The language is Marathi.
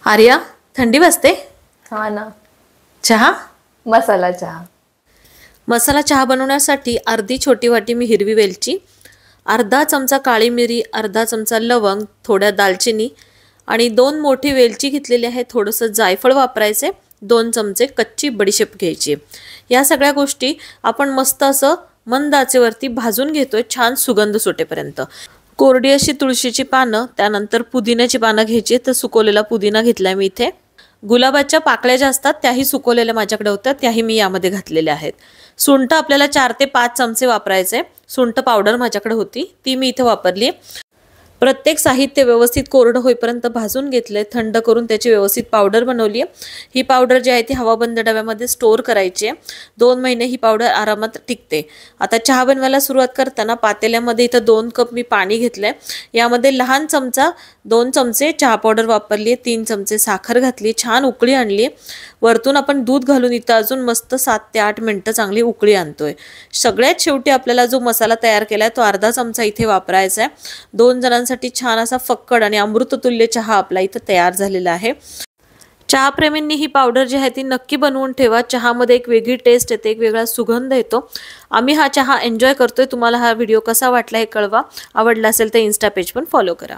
आर्या, थंडी वाजते? हा ना. चहा? मसाला चहा. मसाला चहा बनवण्यासाठी अर्धी छोटी वाटी मी हिरवी वेलची, अर्धा चमचा काळी मिरी, अर्धा चमचा लवंग, थोड्या दालचिनी आणि 2 मोठी वेलची घेतलेली आहे. थोडंसं जायफळ वापरायचे, 2 चमचे कच्ची बडीशेप घ्यायची. या सगळ्या गोष्टी आपण मस्त असं मंद आचेवरती भाजून घेतोय, छान सुगंध सुटेपर्यंत. कोरडी अशी तुळशीची पानं, त्यानंतर पुदिन्याची पानं घ्यायची. तर सुकवलेला पुदिना घेतलाय मी इथे. गुलाबाच्या पाकळ्या ज्या असतात त्याही सुकवलेल्या माझ्याकडे होत्या, त्याही मी यामध्ये घातलेल्या आहेत. सुंठ आपल्याला 4 ते 5 चमचे वापरायचे. सुंठ पावडर माझ्याकडे होती, ती मी इथे वापरली. प्रत्येक साहित्य व्यवस्थित कोरडं होईपर्यंत भाजून घेतलंय, थंड करून त्याची व्यवस्थित पावडर बनवली आहे. ही पावडर जी आहे ती हवाबंद डब्यामध्ये स्टोअर करायची आहे. 2 महिने ही पावडर आरामात टिकते. आता चहा बनवायला सुरुवात करताना पातेल्यामध्ये इथं 2 कप मी पाणी घेतलंय. यामध्ये लहान चमचा 2 चमचे चहा पावडर वापरली आहे, 3 चमचे साखर घातली, छान उकळी आणली. वरतून आपण दूध घालून इथं अजून मस्त 7 ते 8 मिनिटं चांगली उकळी आणतोय. सगळ्यात शेवटी आपल्याला जो मसाला तयार केलाय तो अर्धा चमचा इथे वापरायचा आहे. 2 जणांसाठी छान असा फक्कड आणि अमृततुल्य चहा आपला इथं तयार झालेला आहे. चहाप्रेमींनी ही पावडर जी आहे ती नक्की बनवून ठेवा. चहामध्ये एक वेगळी टेस्ट येते, एक वेगळा सुगंध येतो. आम्ही हा चहा एन्जॉय करतोय. तुम्हाला हा व्हिडिओ कसा वाटला हे कळवा. आवडला असेल तर इन्स्टा पेज पण फॉलो करा.